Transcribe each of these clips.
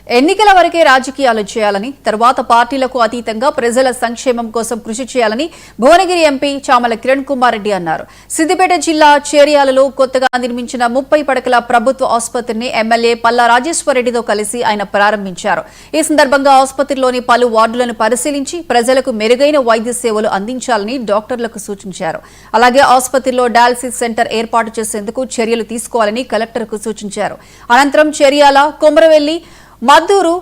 ఎన్నికల వరకే రాజకీయాలు చేయాలని, తర్వాత పార్టీలకు అతీతంగా ప్రజల సంక్షేమం కోసం కృషి చేయాలని భువనగిరి ఎంపీ చామల కిరణ్ కుమార్ రెడ్డి అన్నారు. సిద్దిపేట జిల్లా చేర్యాలలో కొత్తగా నిర్మించిన 30 పడకల ప్రభుత్వ ఆసుపత్రిని ఎమ్మెల్యే పల్లా రాజేశ్వరరెడ్డితో కలిసి ఆయన ప్రారంభించారు. ఈ సందర్భంగా ఆసుపత్రిలోని పలు వార్డులను పరిశీలించి ప్రజలకు మెరుగైన వైద్య సేవలు అందించాలని డాక్టర్లకు సూచించారు. అలాగే ఆసుపత్రిలో డయాలసిస్ సెంటర్ ఏర్పాటు చేసేందుకు చర్యలు తీసుకోవాలని కలెక్టర్కు సూచించారు. అనంతరం చేర్యాల, కొమరవెల్లి, మద్దూరు,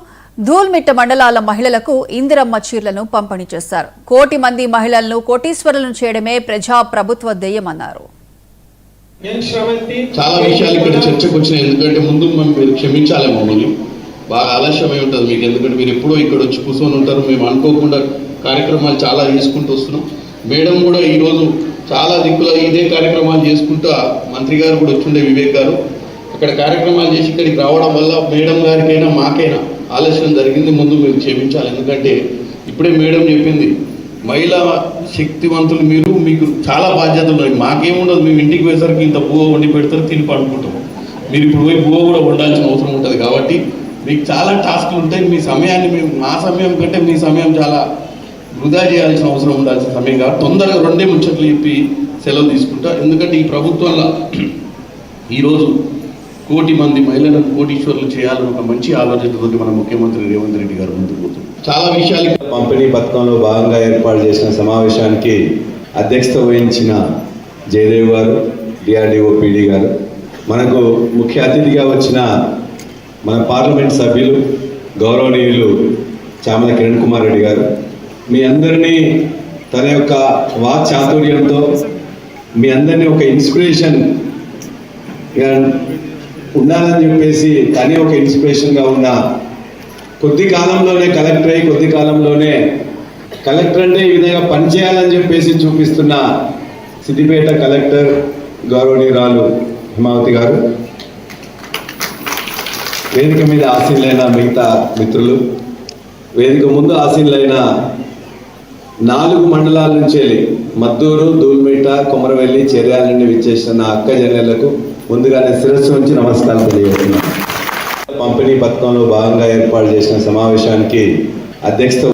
ధూల్మిట్ట మండలాల మహిళలకు ఇందిరమ్మ చీరలను పంపిణీ చేశారు. 1 కోటి మంది మహిళలను కోటీశ్వరులను చేయడమే ప్రజా ప్రభుత్వ ధ్యేయమన్నారు. చాలా విషయాలు ఇక్కడ చర్చకు వచ్చినాయి. ఎందుకంటే ముందు మీరు క్షమించాలి, మమ్మల్ని బాగా ఆలస్యమై ఉంటుంది మీకు. ఎందుకంటే మీరు ఎప్పుడో ఇక్కడ వచ్చి కూర్చొని ఉంటారు. మేము అనుకోకుండా కార్యక్రమాలు చాలా చేసుకుంటూ వస్తున్నాం. మేడం కూడా ఈరోజు చాలా దిక్కులో ఇదే కార్యక్రమాలు చేసుకుంటూ మంత్రి గారు కూడా వచ్చిండే, వివేక్ గారు అక్కడ కార్యక్రమాలు చేసి ఇక్కడికి రావడం వల్ల మేడం గారికైనా మాకైనా ఆలస్యం జరిగింది. ముందు మీరు క్షమించాలి. ఎందుకంటే ఇప్పుడే మేడం చెప్పింది, మహిళా శక్తివంతులు మీరు, మీకు చాలా బాధ్యతలు ఉన్నాయి. మాకేముండదు, మేము ఇంటికి పోయేసరికి ఇంత బువ్వ వండి పెడతారు, తిని పండుకుంటాం. మీరు ఇప్పుడు పోయి బువ్వ కూడా వండాల్సిన అవసరం ఉంటుంది. కాబట్టి మీకు చాలా టాస్క్లు ఉంటాయి. మీ సమయాన్ని మేము మా సమయం కంటే మీ సమయం చాలా వృధా చేయాల్సిన అవసరం ఉండాల్సిన సమయం కాబట్టి తొందరగా 2 ముచ్చట్లు చెప్పి సెలవు తీసుకుంటా. ఎందుకంటే ఈ ప్రభుత్వంలో ఈరోజు 1 కోటి మంది మహిళలను కోటీశ్వరులు చేయాలని ఒక మంచి ఆలోచనతో మన ముఖ్యమంత్రి రేవంత్ రెడ్డి గారు ముందుకు పోతున్నారు. చాలా విషయాలు పంపిణీ పథకంలో భాగంగా ఏర్పాటు చేసిన సమావేశానికి అధ్యక్షత వహించిన జయదేవ్ గారు, డిఆర్డిఓ పీడీ గారు, మనకు ముఖ్య అతిథిగా వచ్చిన మన పార్లమెంట్ సభ్యులు గౌరవనీయులు చామల కిరణ్ కుమార్ రెడ్డి గారు, మీ అందరినీ తన యొక్క వాక్ చాతుర్యంతో మీ అందరినీ ఒక ఇన్స్పిరేషన్ ఉండాలని చెప్పేసి తనే ఒక ఇన్స్పిరేషన్గా ఉన్న, కొద్ది కాలంలోనే కలెక్టర్ అయ్యి కొద్ది కాలంలోనే కలెక్టర్ అంటే ఈ విధంగా పనిచేయాలని చెప్పేసి చూపిస్తున్న సిద్దిపేట కలెక్టర్ గౌరవనీయురాలు హిమావతి గారు, వేదిక మీద ఆసీనులైన మిగతా మిత్రులు, వేదిక ముందు ఆసీనులైన 4 మండలాల నుంచి మద్దూరు, ధూల్మిట్ట, కొమరవెల్లి, చేర్యాల నుండి విచ్చేసిన అక్క జనలకు ముందుగానే శిరస్సు నుంచి నమస్కారం తెలియజేస్తున్నాను. పంపిణీ పథకంలో భాగంగా ఏర్పాటు చేసిన సమావేశానికి అధ్యక్షత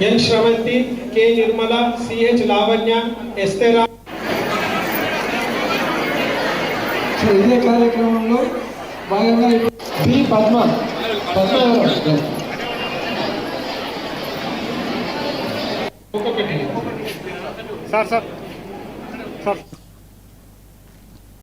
ఎన్ శ్రవంతి, కె నిర్మల, సిహెచ్ లావణ్య, ఎస్తేరా. ఇదే కార్యక్రమంలో భాగంగా బి పద్మ ఒక్కొక్కటి సార్